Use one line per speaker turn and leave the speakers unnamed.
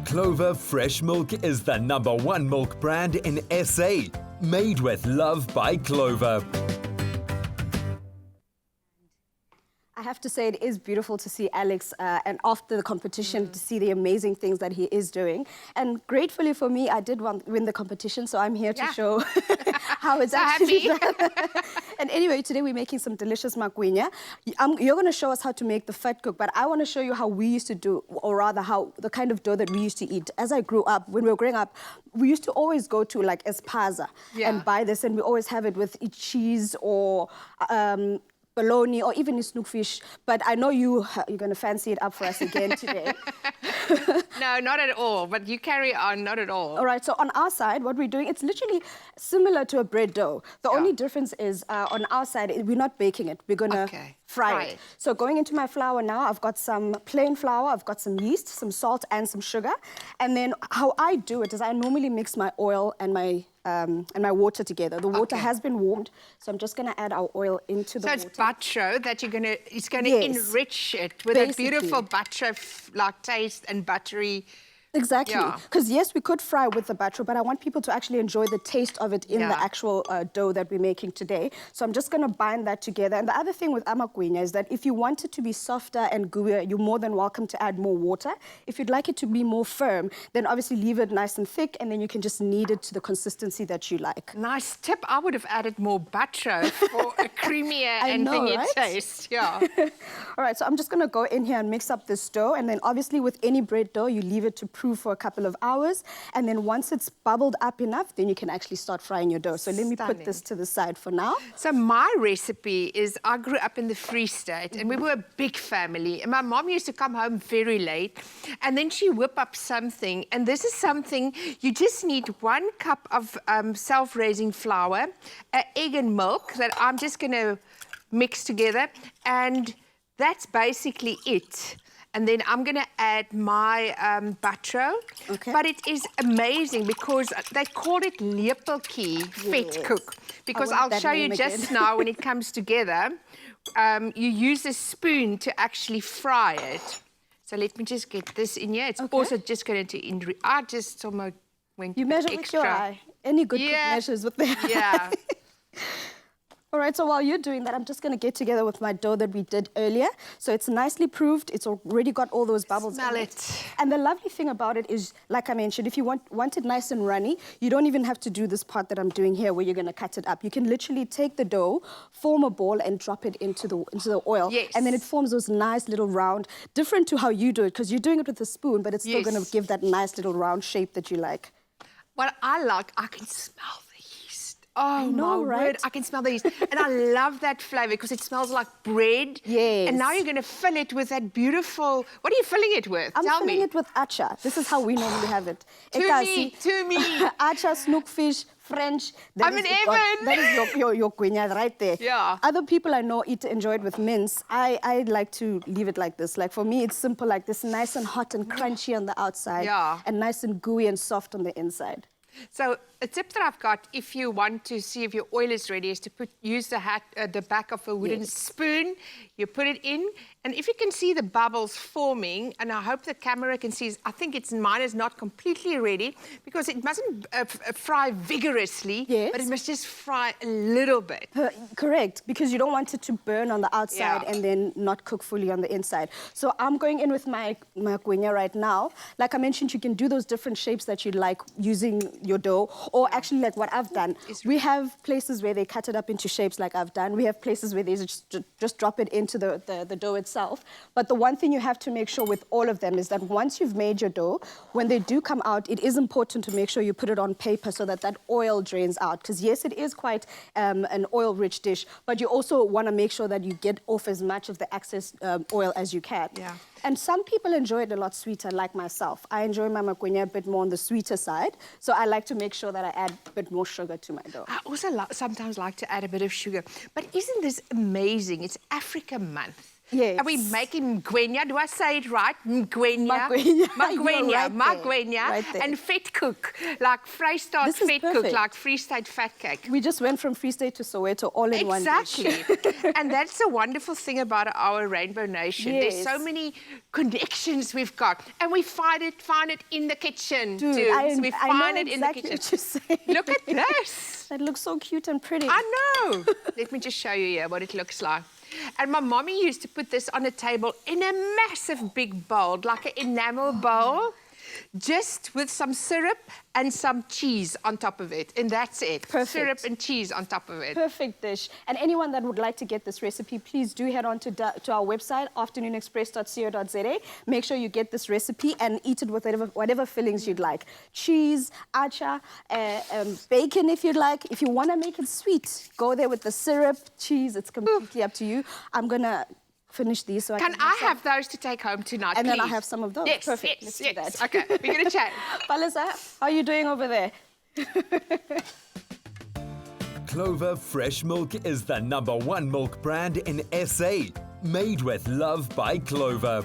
Clover fresh milk is the #1 milk brand in SA. Made with love by Clover.
I have to say it is beautiful to see Alex and after the competition to see the amazing things that he is doing. And gratefully for me, I did win the competition, so I'm here to show how it's actually done. And anyway, today we're making some delicious magwinya. You're going to show us how to make the fat cook, but I want to show you how we used to do, or rather how the kind of dough that we used to eat. As I grew up, when we were growing up, we used to always go to like Espaza and buy this, and we always have it with cheese or bologna or even a snookfish, but I know you're going to fancy it up for us again today.
No, not at all, but you carry on, not at all.
All right, so on our side, what we're doing, it's literally similar to a bread dough. The only difference is on our side, we're not baking it, we're going to fry it. So going into my flour now, I've got some plain flour, I've got some yeast, some salt and some sugar. And then how I do it is I normally mix my oil and my water together. The water has been warmed, so I'm just going to add our oil into the water. So
it's butro that it's going to enrich it with a beautiful butro-like taste and buttery.
Exactly, because yes, we could fry with the butro, but I want people to actually enjoy the taste of it in the actual dough that we're making today. So I'm just going to bind that together. And the other thing with magwinya is that if you want it to be softer and gooier, you're more than welcome to add more water. If you'd like it to be more firm, then obviously leave it nice and thick, and then you can just knead it to the consistency that you like.
Nice tip. I would have added more butro for a creamier and thingy taste. Yeah.
All right, so I'm just going to go in here and mix up this dough, and then obviously with any bread dough, you leave it to proof for a couple of hours, and then once it's bubbled up enough, then you can actually start frying your dough. So let me put this to the side for now.
So my recipe is, I grew up in the Free State, and we were a big family, and my mom used to come home very late, and then she whip up something, and this is something, you just need 1 cup of self-raising flour, an egg and milk that I'm just going to mix together, and that's basically it. And then I'm going to add my butro. But it is amazing because they call it lepeltjie vet cook. Because I'll show you just now when it comes together, you use a spoon to actually fry it. So let me just get this in here. It's also just going to, I just almost went
You measure with your eye. Any good cook measures with their eye. All right, so while you're doing that, I'm just going to get together with my dough that we did earlier. So it's nicely proofed. It's already got all those bubbles.
Smell it.
And the lovely thing about it is, like I mentioned, if you want it nice and runny, you don't even have to do this part that I'm doing here where you're going to cut it up. You can literally take the dough, form a ball, and drop it into the oil. And then it forms those nice little round, different to how you do it, because you're doing it with a spoon, but it's still going to give that nice little round shape that you like.
What I like, I can smell Oh, my word, I can smell these. And I love that flavour because it smells like bread. And now you're going to fill it with that beautiful... What are you filling it with?
I'm
Tell me.
filling it with acha. This is how we normally have it.
To me.
Acha, snookfish, French.
I'm in heaven.
That is your guinya right there. Other people I know enjoy it with mince. I like to leave it like this. Like for me, it's simple like this, nice and hot and crunchy on the outside. And nice and gooey and soft on the inside.
So a tip that I've got, if you want to see if your oil is ready, is to use the back of a wooden spoon. You put it in, and if you can see the bubbles forming, and I hope the camera can see, I think mine is not completely ready because it mustn't fry vigorously, but it must just fry a little bit.
Correct, because you don't want it to burn on the outside and then not cook fully on the inside. So I'm going in with my magwinya right now. Like I mentioned, you can do those different shapes that you like using your dough, or actually like what I've done. We have places where they cut it up into shapes like I've done. We have places where they just drop it into the dough itself. But the one thing you have to make sure with all of them is that once you've made your dough, when they do come out, it is important to make sure you put it on paper so that that oil drains out. Because yes, it is quite an oil-rich dish, but you also want to make sure that you get off as much of the excess oil as you can. And some people enjoy it a lot sweeter, like myself. I enjoy my magwinya a bit more on the sweeter side, so I like to make sure that I add a bit more sugar to my dough.
I also sometimes like to add a bit of sugar. But isn't this amazing? It's Africa Month.
Yes.
And we make him Magwinya. Do I say it right? Magwinya.
Magwinya.
Magwinya.
You're right
Magwinya.
there. Right there.
And vet cook, like Vrystaat
This is
vet cook,
perfect.
like Free State fat cake.
We just went from Free State to Soweto all in one dish.
Exactly. And that's the wonderful thing about our Rainbow Nation.
Yes.
There's so many connections we've got. And we find it in the kitchen,
Dude,
dudes. We
I
find
know
it in
exactly
the
what
kitchen.
you're saying.
Look at this.
That looks so cute and pretty.
I know. Let me just show you here what it looks like. And my mommy used to put this on a table in a massive big bowl, like an enamel bowl, just with some syrup and some cheese on top of it. And that's it.
Perfect.
Syrup and cheese on top of it.
Perfect dish. And anyone that would like to get this recipe, please do head on to our website, afternoonexpress.co.za. Make sure you get this recipe and eat it with whatever fillings you'd like. Cheese, acha, bacon if you'd like. If you want to make it sweet, go there with the syrup, cheese. It's completely up to you. I'm going to finish these so
Can I have those to take home tonight,
and
please?
then I have some of those.
Yes,
Perfect.
yes,
Let's do
yes.
that.
Okay, we're going to chat.
Palisa, how are you doing over there?
Clover Fresh Milk is the #1 milk brand in SA. Made with love by Clover.